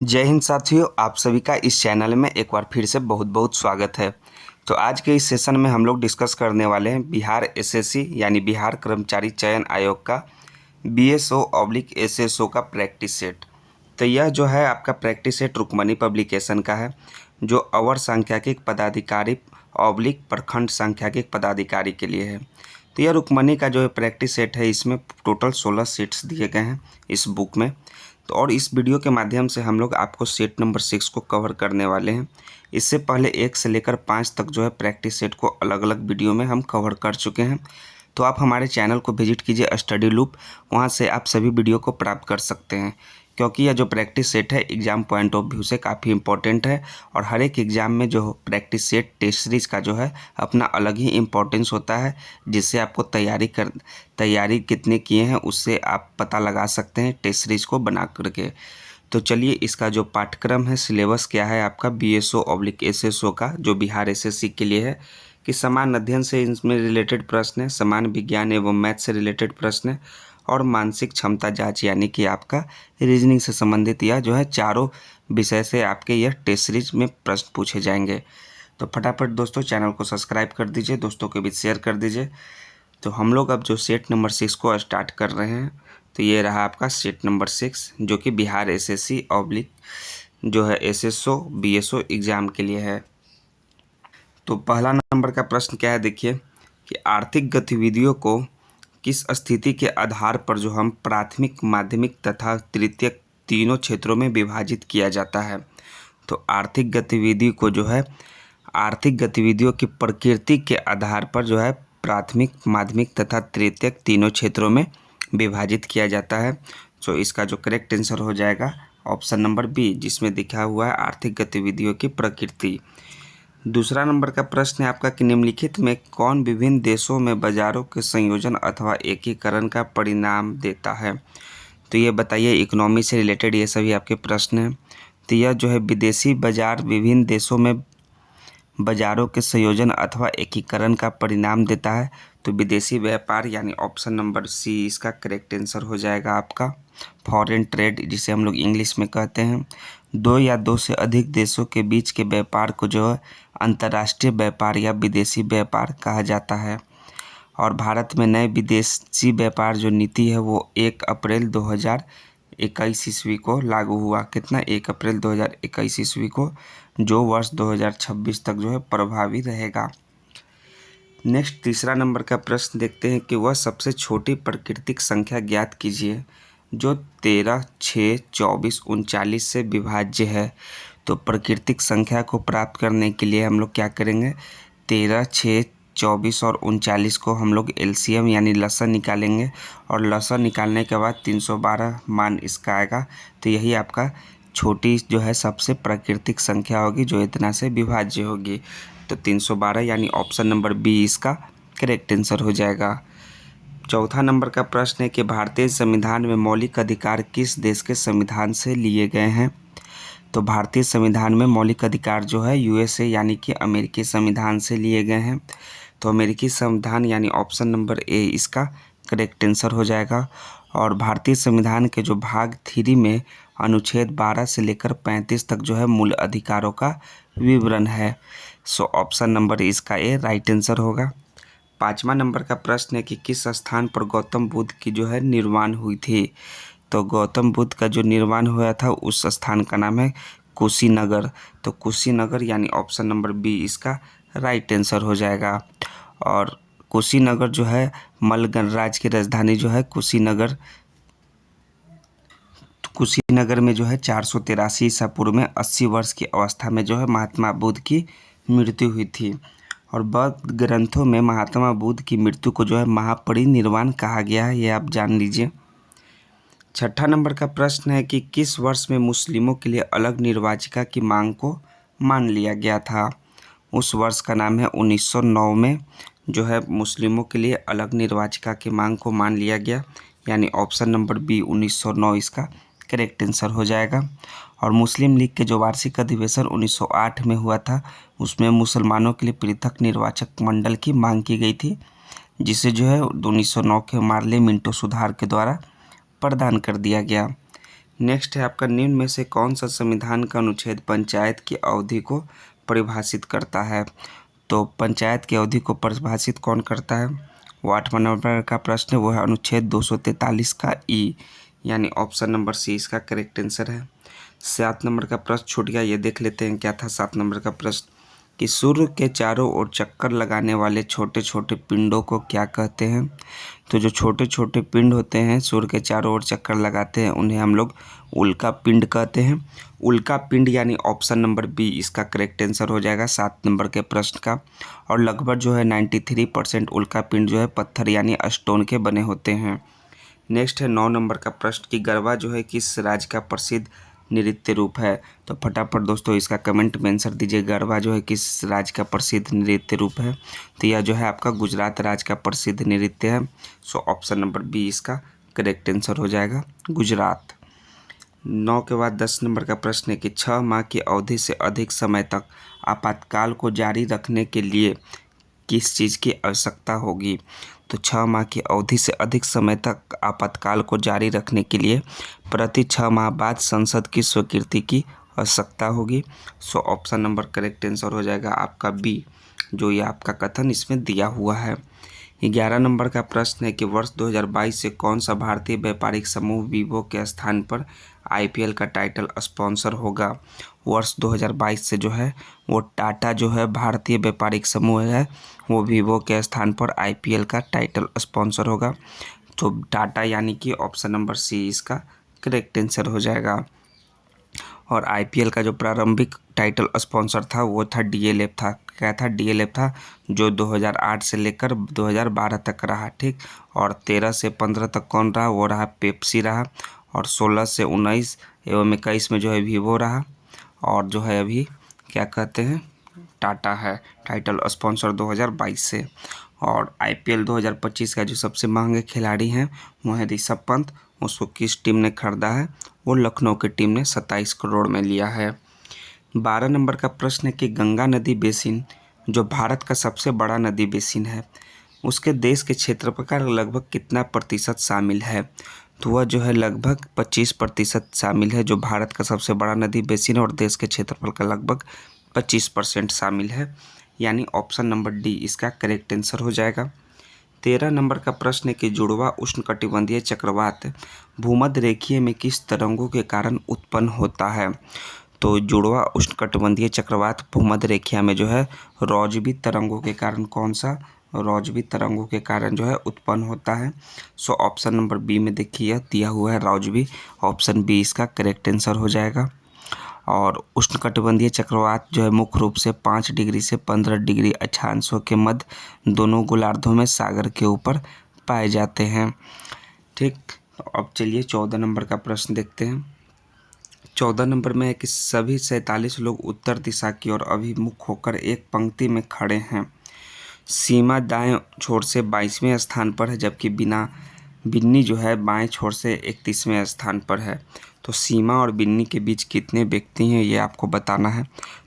जय हिंद साथियों, आप सभी का इस चैनल में एक बार फिर से बहुत बहुत स्वागत है। तो आज के इस सेशन में हम लोग डिस्कस करने वाले हैं बिहार एसएससी यानी बिहार कर्मचारी चयन आयोग का BSO/SSO का प्रैक्टिस सेट। तो यह जो है आपका प्रैक्टिस सेट रुक्मणी पब्लिकेशन का है, जो अवर सांख्यिकी पदाधिकारी प्रखंड सांख्यिकी पदाधिकारी के लिए है। तो यह रुक्मणी का जो है प्रैक्टिस सेट है, इसमें टोटल 16 सेट्स दिए गए हैं इस बुक में। तो और इस वीडियो के माध्यम से हम लोग आपको सेट नंबर 6 को कवर करने वाले हैं। इससे पहले 1 से लेकर 5 तक जो है प्रैक्टिस सेट को अलग अलग वीडियो में हम कवर कर चुके हैं। तो आप हमारे चैनल को विजिट कीजिए स्टडी लूप, वहाँ से आप सभी वीडियो को प्राप्त कर सकते हैं, क्योंकि यह जो प्रैक्टिस सेट है एग्ज़ाम पॉइंट ऑफ व्यू से काफ़ी इंपॉर्टेंट है। और हर एक एग्ज़ाम में जो प्रैक्टिस सेट टेस्ट सीरीज़ का जो है अपना अलग ही इम्पोर्टेंस होता है, जिससे आपको तैयारी कितने किए हैं उससे आप पता लगा सकते हैं टेस्ट सीरीज़ को बना करके। तो चलिए, इसका जो पाठ्यक्रम है, सिलेबस क्या है आपका BSO/SSO का, जो बिहार एसएससी के लिए है, कि समान अध्ययन से इसमें रिलेटेड प्रश्न है, समान विज्ञान एवं मैथ से रिलेटेड प्रश्न है, और मानसिक क्षमता जांच यानी कि आपका रीजनिंग से संबंधित यह जो है चारों विषय से आपके यह टेस्ट सीरीज में प्रश्न पूछे जाएंगे। तो फटाफट दोस्तों चैनल को सब्सक्राइब कर दीजिए, दोस्तों के बीच शेयर कर दीजिए। तो हम लोग अब जो सेट नंबर 6 को स्टार्ट कर रहे हैं, तो ये रहा आपका सेट नंबर 6, जो कि बिहार एसएससी ऑब्लिक जो है SSO BSO एग्ज़ाम के लिए है। तो पहला नंबर का प्रश्न क्या है, देखिए कि आर्थिक गतिविधियों को किस स्थिति के आधार पर जो हम प्राथमिक, माध्यमिक तथा तृतीयक तीनों क्षेत्रों में विभाजित किया जाता है। तो आर्थिक गतिविधि को जो है आर्थिक गतिविधियों की प्रकृति के आधार पर जो है प्राथमिक, माध्यमिक तथा तृतीयक तीनों क्षेत्रों में विभाजित किया जाता है। तो इसका जो करेक्ट आंसर हो जाएगा ऑप्शन नंबर बी, जिसमें लिखा हुआ है आर्थिक गतिविधियों की प्रकृति। दूसरा नंबर का प्रश्न है आपका कि निम्नलिखित में कौन विभिन्न देशों में बाजारों के संयोजन अथवा एकीकरण का परिणाम देता है। तो ये बताइए, इकोनॉमी से रिलेटेड ये सभी आपके प्रश्न हैं। तो यह जो है विदेशी बाजार विभिन्न देशों में बाजारों के संयोजन अथवा एकीकरण का परिणाम देता है। तो विदेशी व्यापार यानी ऑप्शन नंबर सी इसका करेक्ट आंसर हो जाएगा आपका। फॉरेन ट्रेड, जिसे हम लोग इंग्लिश में कहते हैं, दो या दो से अधिक देशों के बीच के व्यापार को जो है अंतर्राष्ट्रीय व्यापार या विदेशी व्यापार कहा जाता है। और भारत में नए विदेशी व्यापार जो नीति है वो 1 अप्रैल 2021 ईस्वी को लागू हुआ। कितना? 1 अप्रैल 2021 ईस्वी को, जो वर्ष 2026 तक जो है प्रभावी रहेगा। नेक्स्ट तीसरा नंबर का प्रश्न देखते हैं कि वह सबसे छोटी प्राकृतिक संख्या ज्ञात कीजिए जो 13, 6, 24, 39 से विभाज्य है। तो प्राकृतिक संख्या को प्राप्त करने के लिए हम लोग क्या करेंगे, 13, 6, 24 और 39 को हम लोग LCM यानी लसन निकालेंगे, और लसन निकालने के बाद 312 मान इसका आएगा। तो यही आपका छोटी जो है सबसे प्राकृतिक संख्या होगी जो इतना से विभाज्य होगी। तो 312 यानी ऑप्शन नंबर बी इसका करेक्ट आंसर हो जाएगा। चौथा नंबर का प्रश्न है कि भारतीय संविधान में मौलिक अधिकार किस देश के संविधान से लिए गए हैं। तो भारतीय संविधान में मौलिक अधिकार जो है USA यानी कि अमेरिकी संविधान से लिए गए हैं। तो अमेरिकी संविधान यानी ऑप्शन नंबर ए इसका करेक्ट आंसर हो जाएगा। और भारतीय संविधान के जो भाग 3 में अनुच्छेद 12 से लेकर 35 तक जो है मूल अधिकारों का विवरण है। सो ऑप्शन नंबर इसका ए राइट आंसर होगा। पाँचवा नंबर का प्रश्न है कि किस स्थान पर गौतम बुद्ध की जो है निर्वाण हुई थी। तो गौतम बुद्ध का जो निर्वाण हुआ था उस स्थान का नाम है कुशीनगर। तो कुशीनगर यानी ऑप्शन नंबर बी इसका राइट आंसर हो जाएगा। और कुशीनगर जो है मल्ल गणराज्य की राजधानी जो है कुशीनगर में जो है 483 ईसा पूर्व में 80 वर्ष की अवस्था में जो है महात्मा बुद्ध की मृत्यु हुई थी। और बौद्ध ग्रंथों में महात्मा बुद्ध की मृत्यु को जो है महापरिनिर्वाण कहा गया है, ये आप जान लीजिए। छठा नंबर का प्रश्न है कि किस वर्ष में मुस्लिमों के लिए अलग निर्वाचिका की मांग को मान लिया गया था। उस वर्ष का नाम है 1909 में जो है मुस्लिमों के लिए अलग निर्वाचिका की मांग को मान लिया गया, यानी ऑप्शन नंबर बी 1909 इसका करेक्ट आंसर हो जाएगा। और मुस्लिम लीग के जो वार्षिक अधिवेशन 1908 में हुआ था, उसमें मुसलमानों के लिए पृथक निर्वाचक मंडल की मांग की गई थी, जिसे जो है 1909 के मार्ले मिंटो सुधार के द्वारा प्रदान कर दिया गया। नेक्स्ट है आपका, निम्न में से कौन सा संविधान का अनुच्छेद पंचायत की अवधि को परिभाषित करता है? तो पंचायत की अवधि को परिभाषित कौन करता है? वो 8वां नंबर का प्रश्न है, वो है अनुच्छेद 243 का ई, यानी ऑप्शन नंबर सी इसका करेक्ट आंसर है। 7 नंबर का प्रश्न छूट गया, ये देख लेते हैं क्या था 7 नंबर का प्रश्न, कि सूर्य के चारों ओर चक्कर लगाने वाले छोटे छोटे पिंडों को क्या कहते हैं? तो जो छोटे छोटे पिंड होते हैं सूर्य के चारों ओर चक्कर लगाते हैं उन्हें हम लोग उल्का पिंड कहते हैं। उल्का पिंड यानी ऑप्शन नंबर बी इसका करेक्ट आंसर हो जाएगा 7 नंबर के प्रश्न का। और लगभग जो है 93% उल्का पिंड जो है पत्थर यानी स्टोन के बने होते हैं। नेक्स्ट है 9 नंबर का प्रश्न, कि गरबा जो है किस राज्य का प्रसिद्ध नृत्य रूप है? तो फटाफट दोस्तों इसका कमेंट में आंसर दीजिए, गरबा जो है किस राज्य का प्रसिद्ध नृत्य रूप है? तो यह जो है आपका गुजरात राज्य का प्रसिद्ध नृत्य है। सो ऑप्शन नंबर बी इसका करेक्ट आंसर हो जाएगा, गुजरात। 9 के बाद 10 नंबर का प्रश्न है कि 6 माह की अवधि से अधिक समय तक आपातकाल को जारी रखने के लिए किस चीज़ की आवश्यकता होगी? तो 6 माह की अवधि से अधिक समय तक आपातकाल को जारी रखने के लिए प्रति 6 माह बाद संसद की स्वीकृति की आवश्यकता होगी। सो ऑप्शन नंबर करेक्ट आंसर हो जाएगा आपका बी, जो ये आपका कथन इसमें दिया हुआ है। 11 नंबर का प्रश्न है कि वर्ष 2022 से कौन सा भारतीय व्यापारिक समूह वीवो के स्थान पर आईपीएल का टाइटल स्पॉन्सर होगा? वर्ष 2022 से जो है वो टाटा जो है भारतीय व्यापारिक समूह है, वो वीवो के स्थान पर आईपीएल का टाइटल स्पॉन्सर होगा। तो टाटा यानी कि ऑप्शन नंबर सी इसका करेक्ट आंसर हो जाएगा। और आईपीएल का जो प्रारंभिक टाइटल स्पॉन्सर था वो था डीएलएफ था। क्या था? डीएलएफ था, जो 2008 से लेकर 2012 तक रहा, ठीक। और 13 से 15 तक कौन रहा? वो रहा पेप्सी रहा। और 16 से 19 एवं 21 में जो है वीवो रहा। और जो है अभी क्या कहते हैं, टाटा है टाइटल स्पॉन्सर 2022 से। और आईपीएल 2025 का जो सबसे महंगे खिलाड़ी हैं वो है ऋषभ पंत। उसको किस टीम ने खरीदा है? वो लखनऊ की टीम ने 27 करोड़ में लिया है। 12 नंबर का प्रश्न है कि गंगा नदी बेसिन जो भारत का सबसे बड़ा नदी बेसिन है, उसके देश के क्षेत्रफल का लगभग कितना प्रतिशत शामिल है? तो वह जो है लगभग 25% शामिल है, जो भारत का सबसे बड़ा नदी बेसिन है, और देश के क्षेत्रफल का लगभग 25% शामिल है, यानी ऑप्शन नंबर डी इसका करेक्ट आंसर हो जाएगा। 13 नंबर का प्रश्न है कि जुड़वा उष्णकटिबंधीय चक्रवात भूमध्य रेखीय में किस तरंगों के कारण उत्पन्न होता है? तो जुड़वा उष्णकटिबंधीय चक्रवात भूमध्य रेखीय में जो है रौजवी तरंगों के कारण, कौन सा? रौजवी तरंगों के कारण जो है उत्पन्न होता है। सो ऑप्शन नंबर बी में देखिए दिया हुआ है रौजवी, ऑप्शन बी इसका करेक्ट आंसर हो जाएगा। और उष्णकटिबंधीय चक्रवात जो है मुख्य रूप से 5 डिग्री से 15 डिग्री अक्षांशों के मध्य दोनों गोलार्धों में सागर के ऊपर पाए जाते हैं, ठीक। तो अब चलिए 14 नंबर का प्रश्न देखते हैं। 14 नंबर में है कि सभी 47 लोग उत्तर दिशा की ओर अभिमुख होकर एक पंक्ति में खड़े हैं। सीमा दाएं छोर से 22वें स्थान पर है, जबकि बिन्नी जो है बाएं छोर से 31वें स्थान पर है। तो सीमा और बिन्नी के बीच कितने व्यक्ति हैं ये आपको बताना है।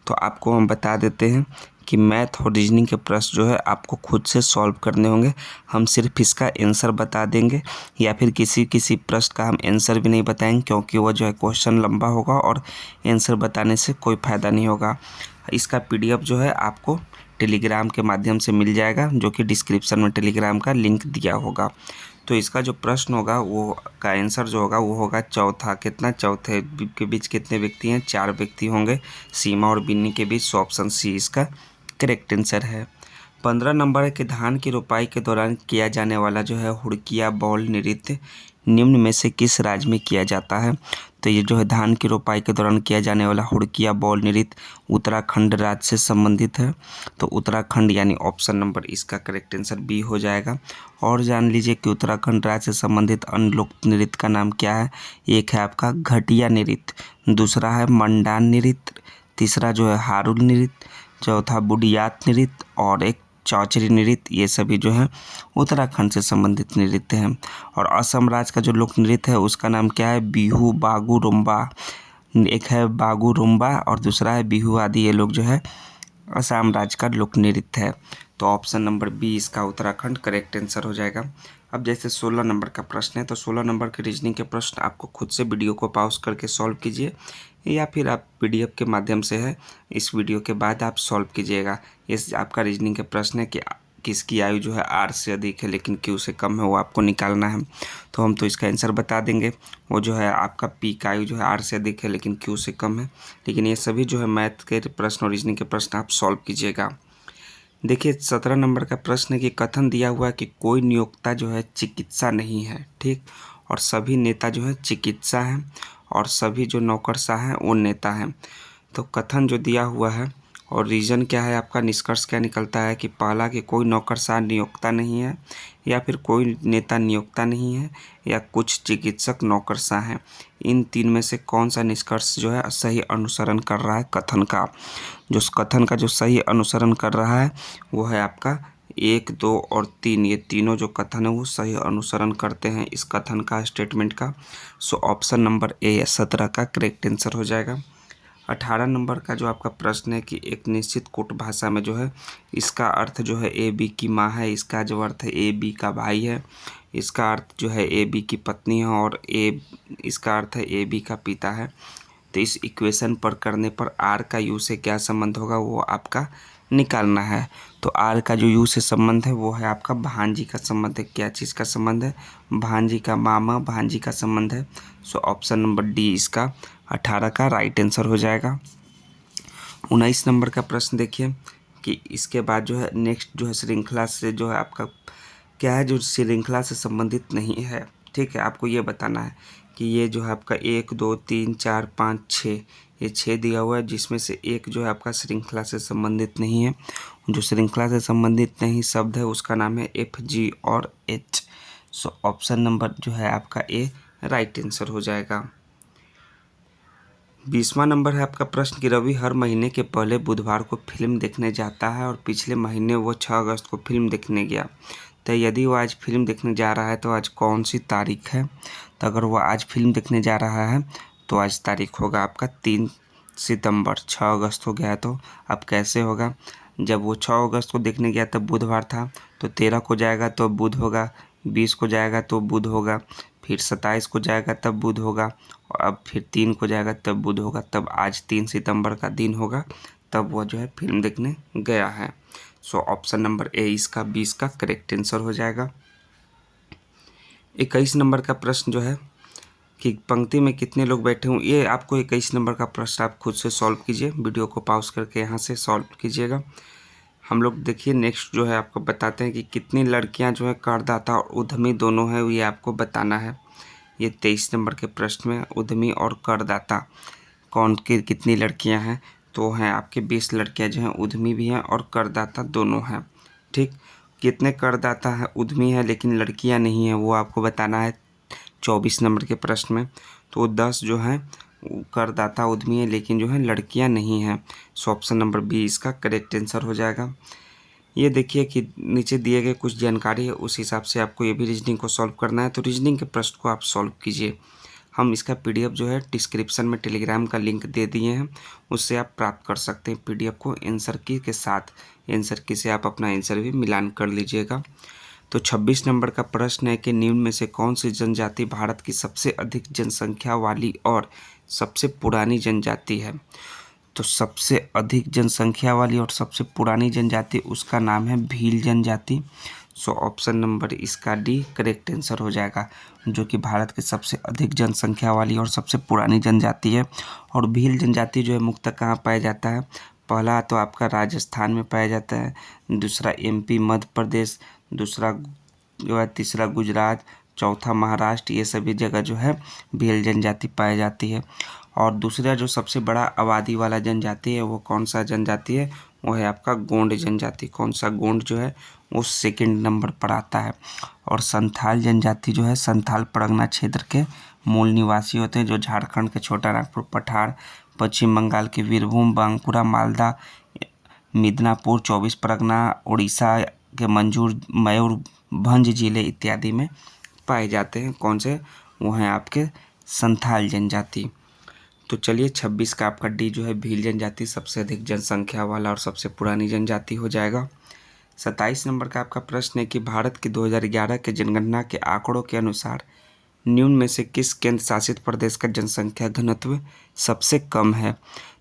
तो आपको हम बता देते हैं कि मैथ और रीजनिंग के प्रश्न जो है आपको खुद से सॉल्व करने होंगे। हम सिर्फ इसका आंसर बता देंगे, या फिर किसी प्रश्न का हम आंसर भी नहीं बताएंगे, क्योंकि वह जो है क्वेश्चन लंबा होगा और आंसर बताने से कोई फ़ायदा नहीं होगा। इसका पीडीएफ जो है आपको टेलीग्राम के माध्यम से मिल जाएगा, जो कि डिस्क्रिप्शन में टेलीग्राम का लिंक दिया होगा। तो इसका जो प्रश्न होगा वो का आंसर जो होगा वो होगा चौथा। कितना? चौथे के बीच कितने व्यक्ति हैं? 4 व्यक्ति होंगे सीमा और बिन्नी के बीच। ऑप्शन सी इसका करेक्ट आंसर है। 15 नंबर है कि धान की रोपाई के दौरान किया जाने वाला जो है हुड़किया बॉल नृत्य निम्न में से किस राज्य में किया जाता है? तो ये जो है धान की रोपाई के दौरान किया जाने वाला हुड़किया बॉल नृत्य उत्तराखंड राज्य से संबंधित है। तो उत्तराखंड यानी ऑप्शन नंबर इसका करेक्ट आंसर बी हो जाएगा। और जान लीजिए कि उत्तराखंड राज्य से संबंधित अन्य लोक नृत्य का नाम क्या है। एक है आपका घटिया नृत्य, दूसरा है मंडान नृत्य, तीसरा जो है हारुल नृत्य, चौथा बुडियात नृत्य, और एक चौचरी नृत्य। ये सभी जो है उत्तराखंड से संबंधित नृत्य हैं। और असम राज्य का जो लोक नृत्य है उसका नाम क्या है? बिहू, बागू, रुम्बा। एक है बागू रुम्बा और दूसरा है बिहू आदि। ये लोग जो है असम राज्य का लोक नृत्य है। तो ऑप्शन नंबर बी इसका उत्तराखंड करेक्ट आंसर हो जाएगा। अब जैसे 16 नंबर का प्रश्न है, तो 16 नंबर के रीजनिंग के प्रश्न आपको खुद से वीडियो को पॉज करके सॉल्व कीजिए, या फिर आप पीडीएफ के माध्यम से है इस वीडियो के बाद आप सॉल्व कीजिएगा। इस आपका रीजनिंग के प्रश्न है कि किसकी आयु जो है आर से अधिक है लेकिन क्यू से कम है, वो आपको निकालना है। तो हम तो इसका आंसर बता देंगे, वो जो है आपका पी का आयु जो है आर से अधिक है लेकिन क्यू से कम है। लेकिन ये सभी जो है मैथ के प्रश्न और रीजनिंग के प्रश्न आप सॉल्व कीजिएगा। देखिए 17 नंबर का प्रश्न है कि कथन दिया हुआ है कि कोई नियोक्ता जो है चिकित्सा नहीं है, ठीक, और सभी नेता जो है चिकित्सा हैं, और सभी जो नौकरशाह हैं वो नेता हैं। तो कथन जो दिया हुआ है और रीज़न क्या है, आपका निष्कर्ष क्या निकलता है कि पहला कि कोई नौकरशाह नियोक्ता नहीं है, या फिर कोई नेता नियोक्ता नहीं है, या कुछ चिकित्सक नौकरशाह हैं। इन तीन में से कौन सा निष्कर्ष जो है सही अनुसरण कर रहा है कथन का। जो कथन का जो सही अनुसरण कर रहा है वो है आपका 1, 2 और 3, ये तीनों जो कथन है वो सही अनुसरण करते हैं इस कथन का, स्टेटमेंट का। सो ऑप्शन नंबर ए 17 का करेक्ट आंसर हो जाएगा। 18 नंबर का जो आपका प्रश्न है कि एक निश्चित कूट भाषा में जो है इसका अर्थ जो है ए बी की माँ है, इसका जो अर्थ है ए बी का भाई है, इसका अर्थ जो है ए बी की पत्नी है, और इसका अर्थ है ए बी का पिता है। तो इस इक्वेशन पर करने पर आर का यू से क्या संबंध होगा वो आपका निकालना है। तो आर का जो यू से संबंध है वो है आपका भांजी का संबंध है। क्या चीज़ का संबंध है? भांजी का, मामा भांजी का संबंध है। सो ऑप्शन नंबर डी इसका 18 का राइट आंसर हो जाएगा। 19 नंबर का प्रश्न देखिए कि इसके बाद जो है नेक्स्ट जो है श्रृंखला से जो है आपका क्या है, जो श्रृंखला से संबंधित नहीं है, ठीक है। आपको ये बताना है कि ये जो है आपका 1, 2, 3, 4, 5, 6, ये 6 दिया हुआ है, जिसमें से एक जो है आपका श्रृंखला से संबंधित नहीं है। जो श्रृंखला से संबंधित नहीं शब्द है उसका नाम है एफ, जी और एच। सो ऑप्शन नंबर जो है आपका ए राइट आंसर हो जाएगा। 20वां नंबर है आपका प्रश्न कि रवि हर महीने के पहले बुधवार को फिल्म देखने जाता है, और पिछले महीने वो 6 अगस्त को फिल्म देखने गया। तो यदि वो आज फिल्म देखने जा रहा है तो आज कौन सी तारीख है? तो अगर वो आज फिल्म देखने जा रहा है तो आज तारीख होगा आपका 3 सितंबर। 6 अगस्त हो गया है तो अब कैसे होगा? जब वो 6 अगस्त को देखने गया तब बुधवार था, तो 13 को जाएगा तो बुध होगा, 20 को जाएगा तो बुध होगा, फिर 27 को जाएगा तब बुध होगा, और अब फिर 3 को जाएगा तब बुध होगा। तब आज 3 सितंबर का दिन होगा, तब वह जो है फिल्म देखने गया है। सो ऑप्शन नंबर ए इसका 20 का करेक्ट आंसर हो जाएगा। 21 नंबर का प्रश्न जो है कि पंक्ति में कितने लोग बैठे हों, ये आपको 21 नंबर का प्रश्न आप खुद से सॉल्व कीजिए, वीडियो को पॉज करके यहाँ से सॉल्व कीजिएगा। हम लोग देखिए नेक्स्ट जो है आपको बताते हैं कि कितनी लड़कियां जो है करदाता और उद्यमी दोनों हैं, ये आपको बताना है। ये 23 नंबर के प्रश्न में उद्यमी और करदाता कौन की कितनी लड़कियां हैं, तो हैं आपके 20 लड़कियां जो हैं उद्यमी भी हैं और करदाता दोनों हैं, ठीक। कितने करदाता हैं उद्यमी हैं लेकिन लड़कियां नहीं हैं, वो आपको बताना है 24 नंबर के प्रश्न में। तो 10 जो हैं करदाता उद्यमी है लेकिन जो है लड़कियां नहीं हैं। सो ऑप्शन नंबर बी इसका करेक्ट आंसर हो जाएगा। ये देखिए कि नीचे दिए गए कुछ जानकारी है, उस हिसाब से आपको ये भी रीजनिंग को सॉल्व करना है। तो रीजनिंग के प्रश्न को आप सॉल्व कीजिए। हम इसका पीडीएफ जो है डिस्क्रिप्शन में टेलीग्राम का लिंक दे दिए हैं, उससे आप प्राप्त कर सकते हैं पीडीएफ को आंसर की के साथ। आंसर की से आप अपना आंसर भी मिलान कर लीजिएगा। तो 26 नंबर का प्रश्न है कि निम्न में से कौन सी जनजाति भारत की सबसे अधिक जनसंख्या वाली और सबसे पुरानी जनजाति है? तो सबसे अधिक जनसंख्या वाली और सबसे पुरानी जनजाति उसका नाम है भील जनजाति। सो ऑप्शन नंबर इसका डी करेक्ट आंसर हो जाएगा, जो कि भारत की सबसे अधिक जनसंख्या वाली और सबसे पुरानी जनजाति है। और भील जनजाति जो है मुख्यतः कहाँ पाया जाता है? पहला तो आपका राजस्थान में पाया जाता है, दूसरा एमपी मध्य प्रदेश, दूसरा जो है तीसरा गुजरात, चौथा महाराष्ट्र, ये सभी जगह जो है भील जनजाति पाई जाती है। और दूसरा जो सबसे बड़ा आबादी वाला जनजाति है वो कौन सा जनजाति है? वो है आपका गोंड जनजाति। कौन सा? गोंड जो है वो सेकंड नंबर पर आता है। और संथाल जनजाति जो है संथाल परगना क्षेत्र के मूल निवासी होते हैं, जो झारखंड के छोटा नागपुर, पठार, पश्चिम बंगाल के वीरभूम, बांकुरा, मालदा, मिदनापुर, 24 परगना, उड़ीसा के मयूरभंज जिले इत्यादि में पाए जाते हैं। कौन से? वो हैं आपके संथाल जनजाति। तो चलिए 26 का आपका डी जो है भील जनजाति सबसे अधिक जनसंख्या वाला और सबसे पुरानी जनजाति हो जाएगा। 27 नंबर का आपका प्रश्न है कि भारत के 2011 के जनगणना के आंकड़ों के अनुसार निम्न में से किस केंद्र शासित प्रदेश का जनसंख्या घनत्व सबसे कम है?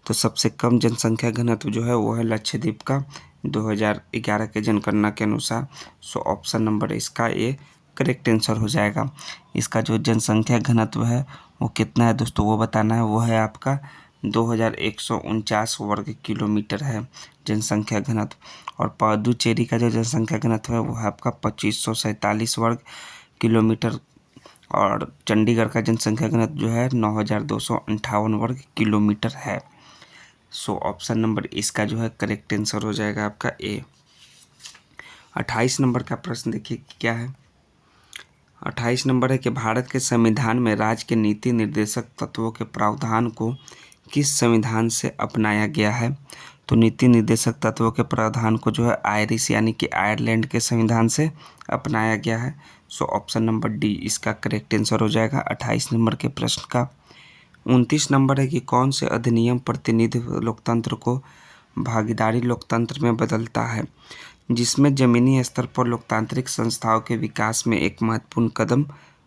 तो सबसे कम जनसंख्या घनत्व जो है वो है लक्षद्वीप का 2011 के जनगणना के अनुसार। सो ऑप्शन नंबर इसका ए करेक्ट आंसर हो जाएगा। इसका जो जनसंख्या घनत्व है वो कितना है दोस्तों, वो बताना है। वो है आपका 2149 वर्ग किलोमीटर है जनसंख्या घनत्व। और पुडुचेरी का जो जनसंख्या घनत्व है वो है आपका 2547 वर्ग किलोमीटर। और चंडीगढ़ का जनसंख्या घनत्व जो है 9258 वर्ग किलोमीटर है। सो ऑप्शन नंबर इसका जो है करेक्ट आंसर हो जाएगा आपका ए। 28 नंबर का प्रश्न देखिए क्या है। 28 नंबर है कि भारत के संविधान में राज्य के नीति निर्देशक तत्वों के प्रावधान को किस संविधान से अपनाया गया है? तो नीति निर्देशक तत्वों के प्रावधान को जो है आयरिश यानी कि आयरलैंड के संविधान से अपनाया गया है। सो ऑप्शन नंबर डी इसका करेक्ट आंसर हो जाएगा 28 नंबर के प्रश्न का। 29 नंबर है कि कौन से अधिनियम प्रतिनिधि लोकतंत्र को भागीदारी लोकतंत्र में बदलता है, जिसमें जमीनी स्तर पर लोकतांत्रिक संस्थाओं के विकास में एक महत्वपूर्ण कदम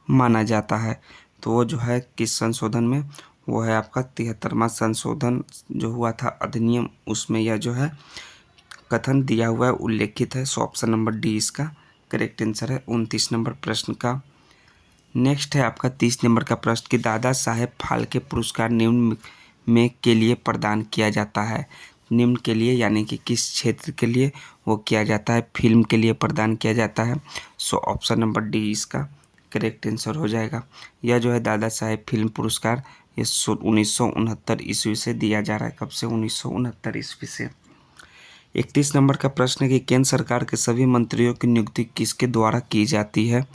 माना जाता है? तो वो जो है किस संशोधन में, वो है आपका 73वां संशोधन जो हुआ था अधिनियम, उसमें यह जो है कथन दिया हुआ है, उल्लेखित है। सो ऑप्शन नंबर डी इसका करेक्ट आंसर है 29 नंबर प्रश्न का। नेक्स्ट है आपका 30 नंबर का प्रश्न कि दादा साहेब फाल्के पुरस्कार निम्न में के लिए प्रदान किया जाता है। निम्न के लिए यानी कि किस क्षेत्र के लिए वो किया जाता है? फिल्म के लिए प्रदान किया जाता है। सो ऑप्शन नंबर डी इसका करेक्ट आंसर हो जाएगा। यह जो है दादा साहेब फिल्म पुरस्कार ये 1969 ईस्वी से दिया जा रहा है। कब से? 1969 ईस्वी से। 31 नंबर का प्रश्न है कि केंद्र सरकार के सभी मंत्रियों की नियुक्ति किसके द्वारा की जाती है?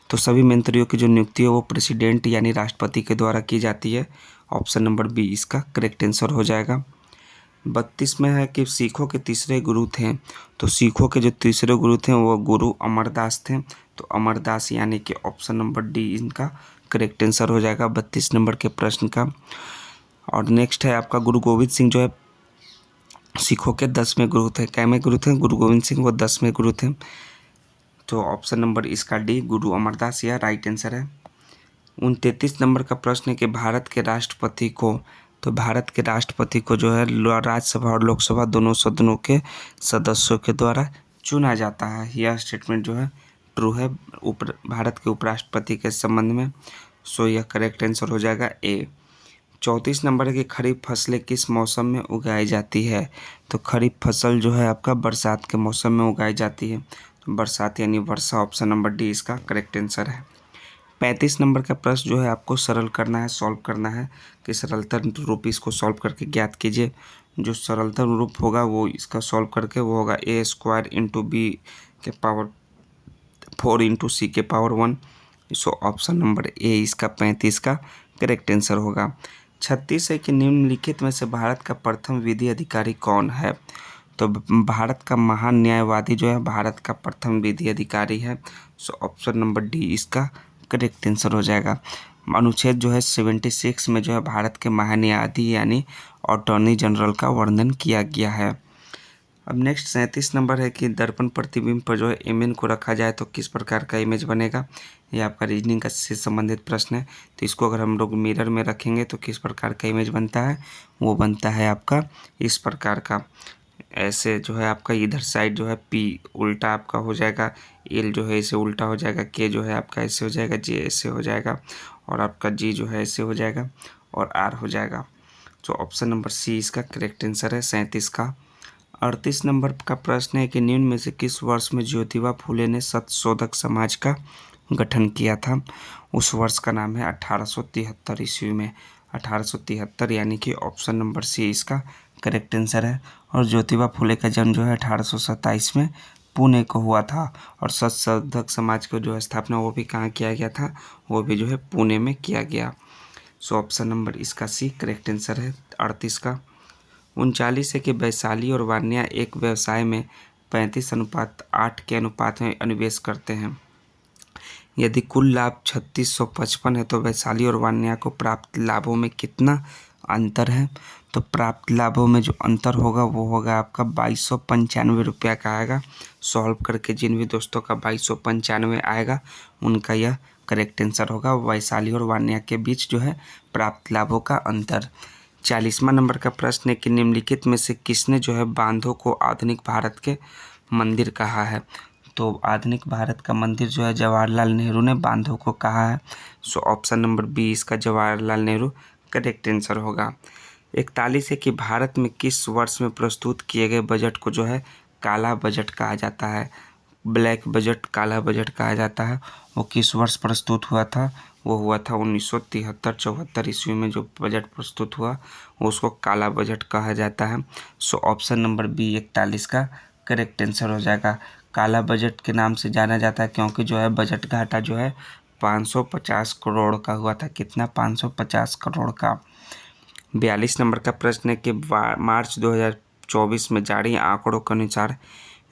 तो सभी मंत्रियों की जो नियुक्ति है वो प्रेसिडेंट यानी राष्ट्रपति के द्वारा की जाती है। ऑप्शन नंबर बी इसका करेक्ट आंसर हो जाएगा। 32 में है कि सिखों के तीसरे गुरु थे। तो सिखों के जो तीसरे गुरु थे वो गुरु अमरदास थे। तो अमरदास यानी कि ऑप्शन नंबर डी इनका करेक्ट आंसर हो जाएगा 32 नंबर के प्रश्न का। और नेक्स्ट है आपका गुरु गोविंद सिंह जो है सिखों के 10वें गुरु थे। कैमे गुरु थे? गुरु गोविंद सिंह वो 10वें गुरु थे। तो ऑप्शन नंबर इसका डी गुरु अमरदास यह राइट आंसर है। 33 नंबर का प्रश्न है कि भारत के राष्ट्रपति को, तो भारत के राष्ट्रपति को जो है राज्यसभा और लोकसभा दोनों सदनों के सदस्यों के द्वारा चुना जाता है। यह स्टेटमेंट जो है ट्रू है भारत के उपराष्ट्रपति के संबंध में। सो यह करेक्ट आंसर हो जाएगा ए। 34 नंबर है कि खरीफ फसलें किस मौसम में उगाई जाती है? तो खरीफ फसल जो है आपका बरसात के मौसम में उगाई जाती है। तो बरसात यानी वर्षा ऑप्शन नंबर डी इसका करेक्ट आंसर है। 35 नंबर का प्रश्न जो है आपको सरल करना है, सॉल्व करना है कि सरलतम रूप इसको सॉल्व करके ज्ञात कीजिए। जो सरलतम रूप होगा वो इसका सॉल्व करके वो होगा a² × b के पावर 4 × c के power 1। So option number A इसका 35 का करेक्ट आंसर होगा। 36 है कि निम्नलिखित में से भारत का प्रथम विधि अधिकारी कौन है? तो भारत का महान न्यायवादी जो है भारत का प्रथम विधि अधिकारी है। सो ऑप्शन नंबर डी इसका करेक्ट आंसर हो जाएगा। अनुच्छेद जो है 76 में जो है भारत के महान्यायाधीश यानी अटॉर्नी जनरल का वर्णन किया गया है। अब नेक्स्ट 37 नंबर है कि दर्पण प्रतिबिंब पर जो है इमेज को रखा जाए तो किस प्रकार का इमेज बनेगा? ये आपका रीजनिंग का से संबंधित प्रश्न है। तो इसको अगर हम लोग मिरर में रखेंगे तो किस प्रकार का इमेज बनता है? वो बनता है आपका इस प्रकार का। ऐसे जो है आपका इधर साइड जो है पी उल्टा आपका हो जाएगा, एल जो है ऐसे उल्टा हो जाएगा, के जो है आपका ऐसे हो जाएगा, जे ऐसे हो जाएगा और आपका जी जो है ऐसे हो जाएगा और आर हो जाएगा। तो ऑप्शन नंबर सी इसका करेक्ट आंसर है 37 का। 38 नंबर का प्रश्न है कि निम्न में से किस वर्ष में ज्योतिबा फुले ने सत्यशोधक समाज का गठन किया था? उस वर्ष का नाम है 1873 ईस्वी में। 1873 यानी कि ऑप्शन नंबर सी इसका करेक्ट आंसर है। और ज्योतिबा फुले का जन्म जो है 1827 में पुणे को हुआ था। और सत्यशोधक समाज को जो स्थापना वो भी कहाँ किया गया था? वो भी जो है पुणे में किया गया। सो ऑप्शन नंबर इसका सी करेक्ट आंसर है 38 का। 39 है कि वैशाली और वान्या एक व्यवसाय में 35:8 के अनुपात में निवेश करते हैं। यदि कुल लाभ 3655 है तो वैशाली और वान्या को प्राप्त लाभों में कितना अंतर है? तो प्राप्त लाभों में जो अंतर होगा वो होगा आपका 2295 रुपया का आएगा। सॉल्व करके जिन भी दोस्तों का 2295 आएगा उनका यह करेक्ट आंसर होगा। वैशाली और वान्या के बीच जो है प्राप्त लाभों का अंतर। 40वां नंबर का प्रश्न है कि निम्नलिखित में से किसने जो है बांधों को आधुनिक भारत के मंदिर कहा है। तो आधुनिक भारत का मंदिर जो है जवाहरलाल नेहरू ने बांधों को कहा है। सो ऑप्शन नंबर बी इसका जवाहरलाल नेहरू करेक्ट आंसर होगा। 41 है कि भारत में किस वर्ष में प्रस्तुत किए गए बजट को जो है काला बजट कहा जाता है। ब्लैक बजट, काला बजट कहा जाता है। वो किस वर्ष प्रस्तुत हुआ था? वो हुआ था 1973-74 ईस्वी में जो बजट प्रस्तुत हुआ उसको काला बजट कहा जाता है। सो ऑप्शन नंबर बी 41 का करेक्ट आंसर हो जाएगा। काला बजट के नाम से जाना जाता है क्योंकि जो है बजट घाटा जो है 550 करोड़ का हुआ था। कितना? 550 करोड़ का। 42 नंबर का प्रश्न है कि मार्च 2024 में जारी आंकड़ों के अनुसार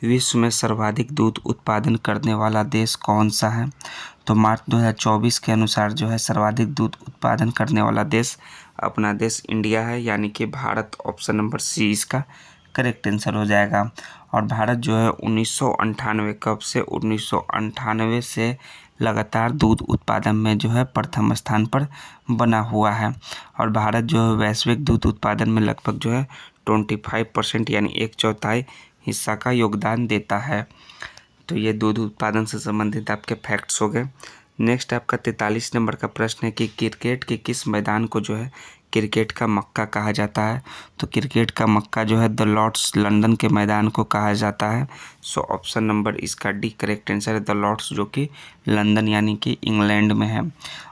विश्व में सर्वाधिक दूध उत्पादन करने वाला देश कौन सा है। तो मार्च 2024 के अनुसार जो है सर्वाधिक दूध उत्पादन करने वाला देश अपना देश इंडिया है, यानी कि भारत। ऑप्शन नंबर सी इसका करेक्ट आंसर हो जाएगा। और भारत जो है 1998 कब से 1998 से लगातार दूध उत्पादन में जो है प्रथम स्थान पर बना हुआ है। और भारत जो है वैश्विक दूध उत्पादन में लगभग जो है 25% यानी 1/4 हिस्सा का योगदान देता है। तो ये दूध उत्पादन से संबंधित आपके फैक्ट्स हो गए। नेक्स्ट आपका 43 नंबर का प्रश्न है कि क्रिकेट के किस मैदान को जो है क्रिकेट का मक्का कहा जाता है। तो क्रिकेट का मक्का जो है द लॉर्ड्स लंदन के मैदान को कहा जाता है। सो ऑप्शन नंबर इसका डी करेक्ट आंसर है। द लॉर्ड्स जो कि लंदन यानी कि इंग्लैंड में है।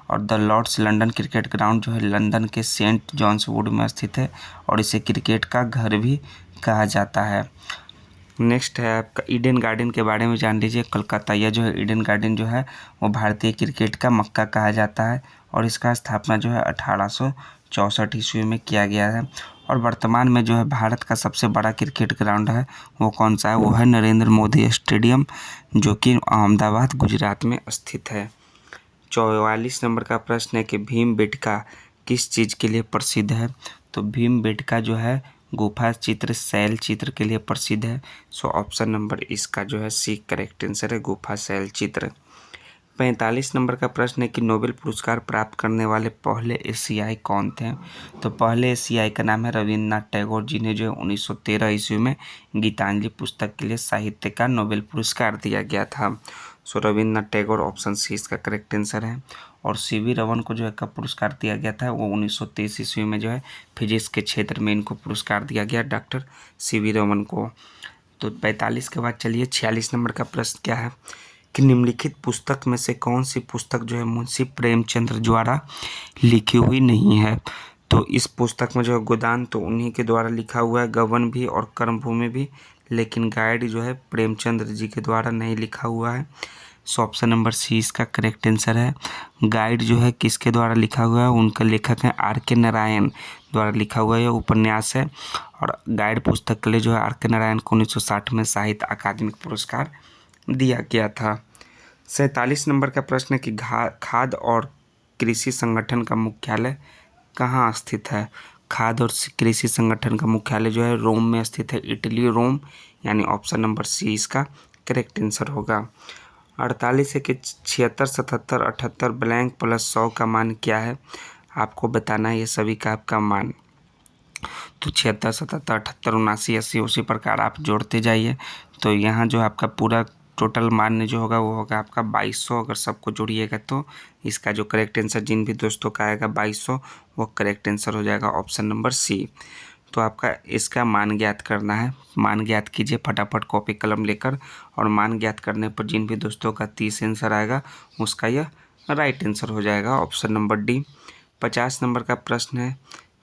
और the Lord's London cricket ground जो है लंदन के सेंट जॉन्स वुड में स्थित है और इसे क्रिकेट का घर भी कहा जाता है। नेक्स्ट है आपका ईडन गार्डन के बारे में जान लीजिए। कलकत्ता यह जो है ईडन गार्डन जो है वो भारतीय क्रिकेट का मक्का कहा जाता है और इसका स्थापना जो है 1864 ईस्वी में किया गया है। और वर्तमान में जो है भारत का सबसे बड़ा क्रिकेट ग्राउंड है वो कौन सा है? वो है नरेंद्र मोदी स्टेडियम जो कि अहमदाबाद गुजरात में स्थित है। 44 नंबर का प्रश्न है कि भीमबेटका किस चीज़ के लिए प्रसिद्ध है। तो भीमबेटका जो है गुफा चित्र, शैल चित्र के लिए प्रसिद्ध है। सो ऑप्शन नंबर इसका जो है सी करेक्ट आंसर है, गुफा शैल चित्र। 45 नंबर का प्रश्न है कि नोबेल पुरस्कार प्राप्त करने वाले पहले एशियाई कौन थे। तो पहले एशियाई का नाम है रविन्द्रनाथ टैगोर, जिन्हें जो है 1913 ईस्वी में गीतांजलि पुस्तक के लिए साहित्य का नोबेल पुरस्कार दिया गया था। सो रविन्द्रनाथ टैगोर ऑप्शन सी इसका करेक्ट आंसर है। और सीवी रमन को जो है कब पुरस्कार दिया गया था? वो 1923 ईस्वी में जो है फिजिक्स के क्षेत्र में इनको पुरस्कार दिया गया, डॉक्टर सीवी रमन को। तो 45 के बाद चलिए 46 नंबर का प्रश्न क्या है कि निम्नलिखित पुस्तक में से कौन सी पुस्तक जो है मुंशी प्रेमचंद्र द्वारा लिखी हुई नहीं है। तो इस पुस्तक में जो है गोदान तो उन्हीं के द्वारा लिखा हुआ है, गबन भी और कर्मभूमि भी, लेकिन गाइड जो है प्रेमचंद्र जी के द्वारा नहीं लिखा हुआ है। सो ऑप्शन नंबर सी इसका करेक्ट आंसर है। गाइड जो है किसके द्वारा लिखा हुआ है? उनका लेखक है R.K. नारायण द्वारा लिखा हुआ है, उपन्यास है। और गाइड पुस्तक के लिए जो है R.K. नारायण को 1960 में साहित्य अकादमी पुरस्कार दिया गया था। 47 नंबर का प्रश्न है कि खाद्य और कृषि संगठन का मुख्यालय कहाँ स्थित है। खाद्य और कृषि संगठन का मुख्यालय जो है रोम में स्थित है, इटली, रोम, यानी ऑप्शन नंबर सी इसका करेक्ट आंसर होगा। 48 है कि 76, 77, 78 ब्लैंक प्लस 100 का मान क्या है। आपको बताना है ये सभी का आपका मान। तो 76, 77, 78, 79, 80 उसी प्रकार आप जोड़ते जाइए। तो यहाँ जो आपका पूरा टोटल मान जो होगा वो होगा आपका 2200। अगर सबको जोड़िएगा तो इसका जो करेक्ट आंसर जिन भी दोस्तों का आएगा 2200 वो करेक्ट आंसर हो जाएगा ऑप्शन नंबर सी। तो आपका इसका मान ज्ञात करना है। मान ज्ञात कीजिए फटाफट कॉपी कलम लेकर, और मान ज्ञात करने पर जिन भी दोस्तों का 30 आंसर आएगा उसका यह राइट आंसर हो जाएगा ऑप्शन नंबर डी। 50 नंबर का प्रश्न है